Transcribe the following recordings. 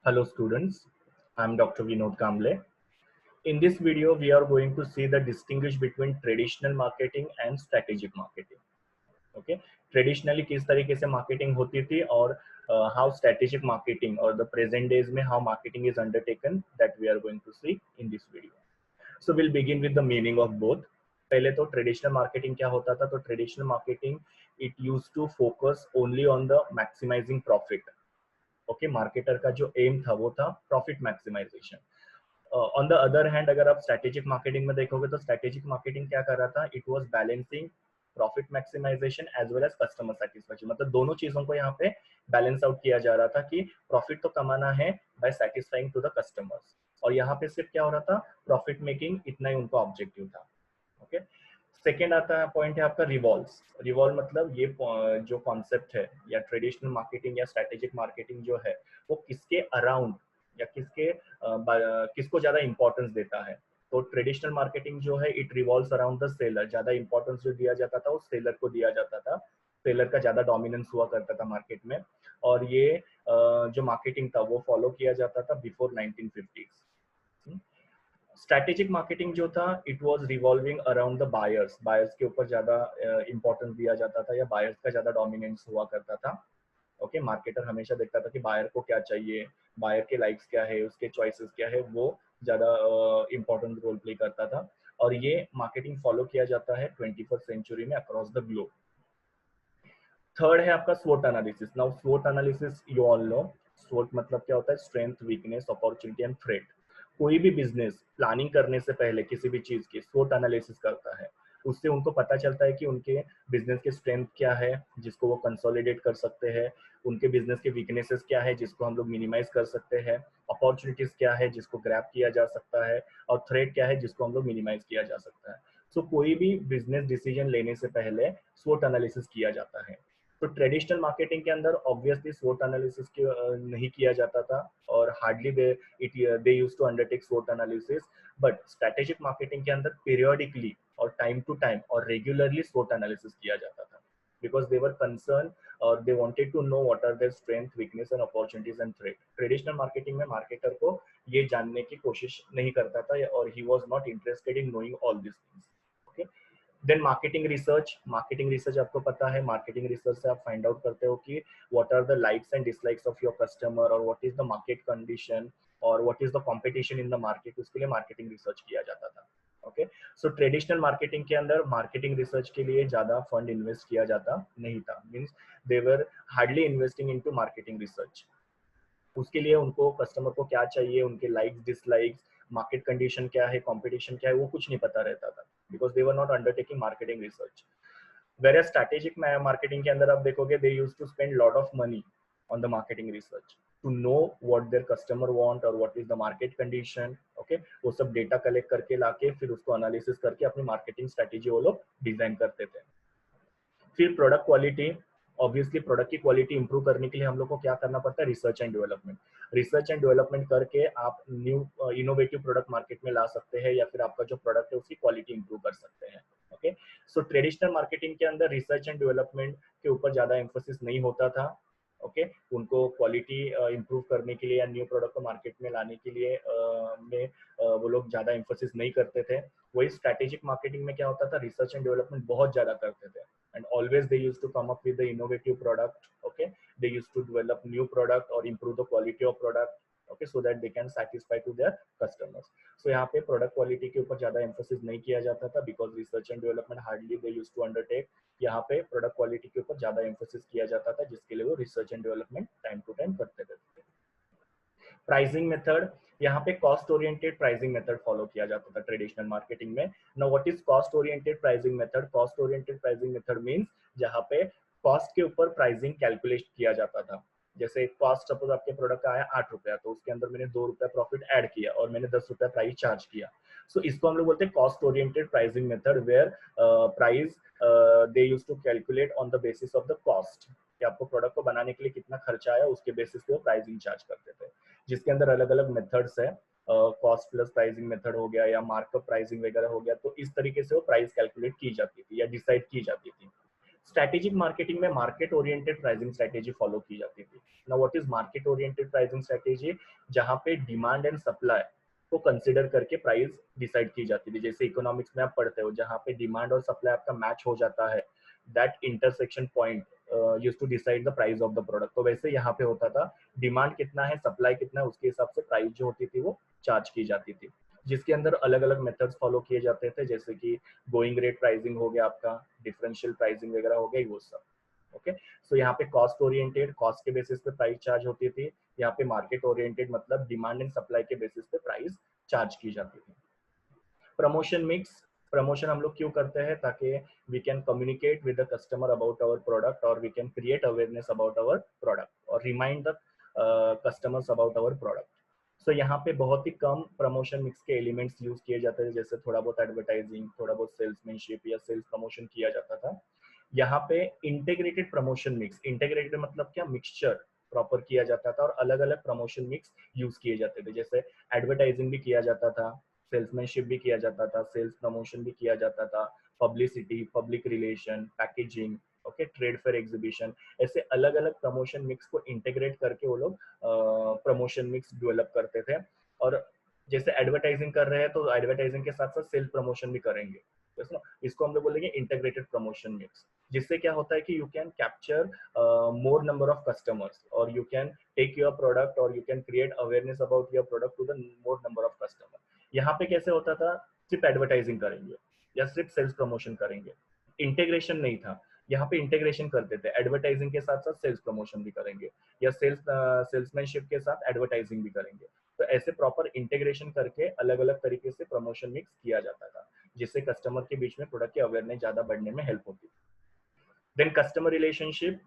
Hello students, I am Dr. Vinod Kamble. In this video, we are going to see the distinguish between traditional marketing and strategic marketing. Okay, traditionally किस तरीके से marketing होती थी और how strategic marketing or the present days में how marketing is undertaken that we are going to see in this video. So we'll begin with the meaning of both. पहले तो traditional marketing क्या होता था, तो traditional marketing it use to focus only on the maximising profit. Okay, marketer का जो aim था वो था profit maximisation. On the other hand अगर आप स्ट्रेटेजिक मार्केटिंग में देखोगे तो स्ट्रेटेजिक मार्केटिंग क्या कर रहा था, it was balancing profit maximisation as well as customer satisfaction. मतलब दोनों चीजों को यहाँ पे बैलेंस आउट किया जा रहा था कि प्रॉफिट तो कमाना है by satisfying to the customers, और यहाँ पे सिर्फ क्या हो रहा था, प्रॉफिट मेकिंग, इतना ही उनका ऑब्जेक्टिव था. ओके, सेकेंड आता है पॉइंट है आपका रिवॉल्व्स. रिवॉल्व मतलब ये जो कॉन्सेप्ट है या ट्रेडिशनल मार्केटिंग या स्ट्रेटेजिक मार्केटिंग जो है वो किसके अराउंड या किसको ज्यादा इंपॉर्टेंस देता है. तो ट्रेडिशनल मार्केटिंग जो है it revolves around the seller. ज्यादा इंपॉर्टेंस जो दिया जाता था वो सेलर को दिया जाता था. सेलर का ज्यादा डोमिनेंस हुआ करता था मार्केट में, और ये जो मार्केटिंग था वो फॉलो किया जाता था बिफोर 1950s. स्ट्रैटेजिक मार्केटिंग जो था it was revolving around the buyers. Buyers के ऊपर ज्यादा इंपॉर्टेंस दिया जाता था या बायर्स का ज्यादा डोमिनेंस हुआ करता था. ओके, मार्केटर हमेशा देखता था कि बायर को क्या चाहिए, बायर के लाइक्स क्या है, उसके चॉइसेस क्या है, वो ज्यादा इंपॉर्टेंट रोल प्ले करता था. और ये मार्केटिंग फॉलो किया जाता है 21st सेंचुरी में अक्रॉस द ग्लोब. थर्ड है आपका स्वोट analysis. Now स्वोट analysis you all know. स्वोट मतलब क्या होता है, strength, weakness, opportunity and threat. कोई भी बिजनेस प्लानिंग करने से पहले किसी भी चीज की स्वोट एनालिसिस करता है. उससे उनको पता चलता है कि उनके बिजनेस के स्ट्रेंथ क्या है जिसको वो कंसोलिडेट कर सकते हैं, उनके बिजनेस के वीकनेसेस क्या है जिसको हम लोग मिनिमाइज कर सकते हैं, अपॉर्चुनिटीज क्या है जिसको ग्रैब किया जा सकता है, और थ्रेट क्या है जिसको हम लोग मिनिमाइज किया जा सकता है. सो कोई भी बिजनेस डिसीजन लेने से पहले स्वोट एनालिसिस किया जाता है. तो ट्रेडिशनल मार्केटिंग के अंदर ऑब्वियसली स्वोट एनालिसिस नहीं किया जाता था, और hardly they used to undertake स्वोट एनालिसिस. बट स्ट्रेटेजिक मार्केटिंग के अंदर पीरियोडिकली और टाइम टू टाइम और रेगुलरली स्वोट एनालिसिस किया जाता था, बिकॉज दे वर कंसर्न और they wanted to know what are their strength, weakness and opportunities and threat. Traditional marketing में मार्केटर को ये जानने की कोशिश नहीं करता था, और ही was not interested in knowing all this things. Okay, then marketing research. Marketing research आपको पता है, मार्केटिंग रिसर्च से आप फाइंड आउट करते हो कि what are the likes and dislikes of your customer, और what is the market condition, और what is the competition in the market. उसके लिए मार्केटिंग रिसर्च किया जाता था. ओके, सो ट्रेडिशनल मार्केटिंग के अंदर मार्केटिंग रिसर्च के लिए ज्यादा फंड इन्वेस्ट किया जाता नहीं था. Means they were hardly investing into marketing research. उसके लिए उनको कस्टमर को क्या चाहिए, उनके लाइक्स डिसलाइक्स, मार्केट कंडीशन क्या है, कंपटीशन क्या है, वो कुछ नहीं पता रहता था, because they were not undertaking marketing research. Where strategic marketing के अंदर आप देखोगे they use to spend lot of money on the marketing research to know what their customer want और what is the market condition. Okay, वो सब data collect करके लाके फिर उसको एनालिसिस करके अपनी मार्केटिंग स्ट्रेटेजी वो लोग डिजाइन करते थे. फिर प्रोडक्ट क्वालिटी. ऑब्वियसली प्रोडक्ट की क्वालिटी इंप्रूव करने के लिए हम लोग को क्या करना पड़ता है, research and development. Research and development करके आप न्यू इनोवेटिव प्रोडक्ट मार्केट में ला सकते हैं, या फिर आपका जो प्रोडक्ट है उसकी क्वालिटी इंप्रूव कर सकते हैं. ओके, सो ट्रेडिशनल मार्केटिंग के अंदर रिसर्च एंड डेवलपमेंट के ऊपर ज्यादा एम्फोसिस नहीं होता था. ओके, उनको क्वालिटी इंप्रूव करने के लिए या न्यू प्रोडक्ट को मार्केट में लाने के लिए वो लोग ज्यादा एम्फोसिस नहीं करते थे. वही स्ट्रेटेजिक मार्केटिंग में क्या होता था, रिसर्च एंड डेवलपमेंट बहुत ज्यादा करते थे, and always they used to come up with the innovative product. Okay, they used to develop new product or improve the quality of product. Okay, so that they can satisfy to their customers. So यहाँ पे product quality के ऊपर ज्यादा emphasis नहीं किया जाता था, because research and development hardly they used to undertake. यहाँ पे product quality के ऊपर ज्यादा emphasis किया जाता था, जिसके लिए वो research and development time to time करते थे. Pricing method. यहाँ पे cost oriented pricing method follow किया जाता था ट्रेडिशनल मार्केटिंग में. Now what is cost oriented pricing method? Cost oriented pricing method means जहाँ पे कॉस्ट के ऊपर प्राइसिंग कैलकुलेट किया जाता था. जैसे कॉस्ट सपोज आपके प्रोडक्ट का आया 8 रुपया, तो उसके अंदर मैंने 2 रुपया प्रॉफिट ऐड किया और मैंने 10 रुपया प्राइस चार्ज किया. सो इसको हम लोग बोलते हैं cost oriented pricing method, where price they use to calculate on the basis of the cost, कि आपको प्रोडक्ट को बनाने के लिए कितना खर्चा आया, उसके बेसिस पे वो प्राइसिंग चार्ज करते थे, जिसके अंदर अलग अलग मेथड्स है. कॉस्ट प्लस प्राइसिंग मेथड हो गया या मार्कअप प्राइसिंग वगैरह हो गया. तो इस तरीके से वो प्राइस कैलकुलेट की जाती थी या डिसाइड की जाती थी. स्ट्रैटेजिक मार्केटिंग में market oriented pricing strategy follow की जाती थी। Now what is market oriented pricing strategy? जहां पे डिमांड एंड सप्लाई को कंसीडर करके प्राइस डिसाइड की जाती थी। जैसे इकोनॉमिक्स में आप पढ़ते हो, जहां पे डिमांड और सप्लाई आपका मैच हो जाता है, that intersection point used to decide the price of the product. तो वैसे यहाँ पे होता था, डिमांड कितना है, सप्लाई कितना है, उसके हिसाब से प्राइस जो होती थी वो चार्ज की जाती थी, जिसके अंदर अलग अलग मेथड्स फॉलो किए जाते थे, जैसे कि गोइंग रेट प्राइसिंग हो गया आपका, डिफरेंशियल प्राइसिंग वगैरह हो गया, वो सब। ओके, सो यहाँ पे कॉस्ट ओरिएंटेड, कॉस्ट के बेसिस पे प्राइस चार्ज होती थी। यहाँ पे मार्केट ओरिएंटेड मतलब डिमांड एंड सप्लाई के बेसिस पे प्राइस चार्ज की जाती थी। प्रमोशन मिक्स, प्रमोशन हम लोग क्यों करते हैं? ताकि we can communicate with the customer about our product, और we can create awareness about our product, और remind the customers about our product. So यहाँ पे बहुत ही कम प्रमोशन मिक्स के एलिमेंट्स यूज किए जाते हैं, जैसे थोड़ा बहुत एडवर्टाइजिंग, थोड़ा बहुत सेल्समैनशिप या सेल्स प्रमोशन किया जाता था। यहाँ पे इंटीग्रेटेड प्रमोशन मिक्स, इंटीग्रेटेड मतलब क्या, मिक्सचर प्रॉपर किया जाता था, और अलग अलग प्रमोशन मिक्स यूज किए जाते थे। जैसे एडवर्टाइजिंग भी किया जाता था, सेल्समैनशिप भी किया जाता था, सेल्स प्रमोशन भी किया जाता था, publicity, public relation, packaging, okay, trade fair, exhibition, ऐसे अलग अलग प्रमोशन मिक्स को इंटीग्रेट करके वो लोग प्रमोशन मिक्स डेवलप करते थे। और जैसे एडवर्टाइजिंग कर रहे हैं तो एडवर्टाइजिंग के साथ साथ सेल्स प्रमोशन भी करेंगे, इसको हम लोग बोलेंगे इंटीग्रेटेड प्रमोशन मिक्स। जिससे क्या होता है कि you can capture more number of customers, और you can take your product, और you can create awareness about your product to the more number of customer. यहाँ पे कैसे होता था, सिर्फ एडवर्टाइजिंग करेंगे या सिर्फ सेल्स प्रमोशन करेंगे, इंटीग्रेशन नहीं था। यहाँ पे इंटीग्रेशन करते थे, एडवर्टाइजिंग के साथ साथ सेल्स प्रमोशन भी करेंगे, या सेल्समैनशिप के साथ एडवर्टाइजिंग भी करेंगे। तो ऐसे प्रॉपर इंटीग्रेशन करके अलग अलग तरीके से प्रमोशन मिक्स किया जाता था, जिससे कस्टमर के बीच में प्रोडक्ट की अवेयरनेस ज्यादा बढ़ने में हेल्प होती। Then customer relationship,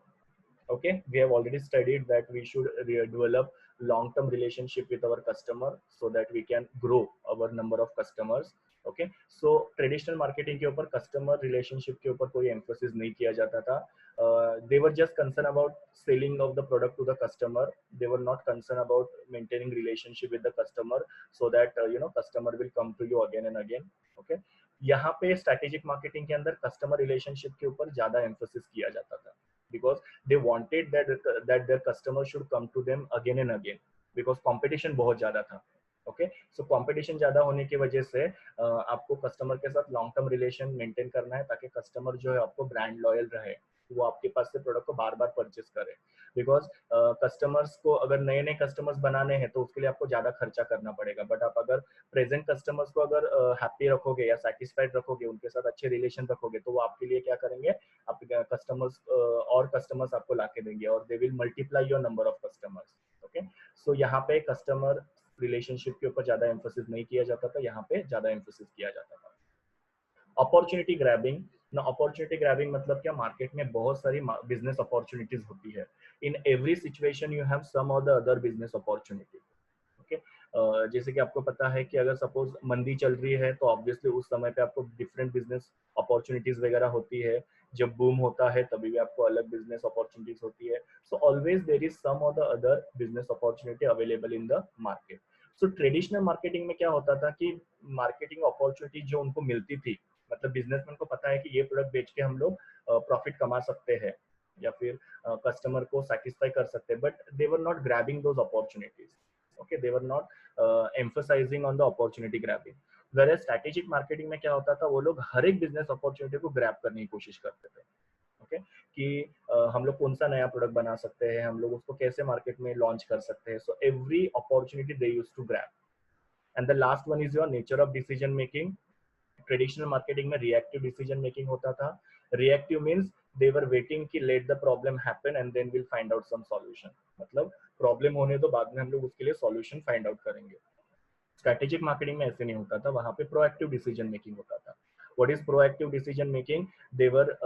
okay, we have already studied that we should develop long term relationship with our customer so that we can grow our number of customers. okay, so traditional marketing के ऊपर customer relationship के ऊपर कोई emphasis नहीं किया जाता था। They were just concerned about selling of the product to the customer. They were not concerned about maintaining relationship with the customer so that customer will come to you again and again. okay, यहाँ पे strategic marketing के अंदर customer relationship के ऊपर ज्यादा emphasis किया जाता था, because they wanted that their customers should come to them again and again, because competition बहुत ज्यादा था। ओके, सो कंपटीशन ज्यादा होने की वजह से आपको कस्टमर के साथ लॉन्ग टर्म रिलेशन मेंटेन करना है, ताकि कस्टमर जो है आपको ब्रांड लॉयल रहे, वो आपके पास से प्रोडक्ट को बार बार परचेस करे। बिकॉज कस्टमर्स को अगर नए नए कस्टमर्स बनाने हैं तो उसके लिए आपको ज्यादा खर्चा करना पड़ेगा, बट आप अगर प्रेजेंट कस्टमर्स को अगर हैप्पी रखोगे या सेटिस्फाइड रखोगे, उनके साथ अच्छे रिलेशन रखोगे, तो वो आपके लिए क्या करेंगे, आप कस्टमर्स और कस्टमर्स आपको लाके देंगे, और they will multiply your number of customers. Okay, so यहाँ पे कस्टमर रिलेशनशिप के ऊपर ज्यादा एम्फोसिस नहीं किया जाता था, यहाँ पे ज्यादा एम्फोसिस किया जाता था। अपॉर्चुनिटी ग्रैबिंग ना, अपॉर्चुनिटी ग्रैबिंग मतलब क्या, मार्केट में बहुत सारी बिजनेस अपॉर्चुनिटीज होती है। In every situation you have some or the other business opportunity. Okay, जैसे कि आपको पता है कि अगर सपोज मंदी चल रही है तो ऑब्वियसली उस समय पे आपको डिफरेंट बिजनेस अपॉर्चुनिटीज वगैरह होती है। जब बूम होता है तभी भी आपको अलग बिजनेस अपॉर्चुनिटीज होती है। So always there is some or the other business opportunity available in the market. So traditional marketing में क्या होता था कि मार्केटिंग अपॉर्चुनिटी जो उनको मिलती थी, मतलब बिजनेसमैन को पता है कि ये प्रोडक्ट बेच के हम लोग प्रॉफिट कमा सकते हैं या फिर कस्टमर को सेटिस्फाई कर सकते हैं, but they were not grabbing those opportunities. okay, they were not emphasizing on the opportunity grabbing, whereas strategic marketing में क्या होता था, वो लोग हर एक बिजनेस अपॉर्चुनिटी को ग्रैब करने की कोशिश करते थे। ओके, कि हम लोग कौन सा नया प्रोडक्ट बना सकते हैं, हम लोग उसको कैसे मार्केट में लॉन्च कर सकते हैं। So every opportunity they used to grab. And the last one is your nature of decision making. Traditional marketing में रिएक्टिव डिसीजन मेकिंग होता था। Reactive means they were waiting कि let the problem happen and then will find out some solution, मतलब problem होने तो बाद में हम लोग उसके लिए सॉल्यूशन फाइंड आउट करेंगे। स्ट्रेटेजिक मार्केटिंग में ऐसे नहीं होता था, वहां पे प्रोएक्टिव डिसीजन मेकिंग होता था। What is proactive decision making? They were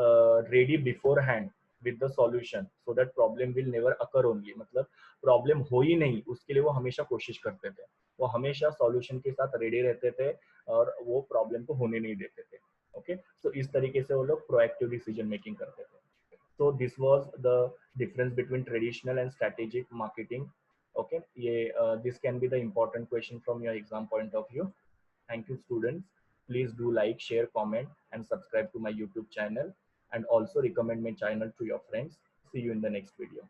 ready before hand with the solution so that problem will never occur only, मतलब प्रॉब्लम हो ही नहीं उसके लिए वो हमेशा कोशिश करते थे, वो हमेशा सॉल्यूशन के साथ रेडी रहते थे और वो प्रॉब्लम को होने नहीं देते थे। ओके, तो इस तरीके से वो लोग प्रोएक्टिव डिसीजन मेकिंग करते थे। so this was the difference between traditional and strategic marketing. okay, ये this can be the important question from your exam point of view. Thank you students, please do like, share, comment and subscribe to my YouTube channel. and also recommend my channel to your friends. See you in the next video.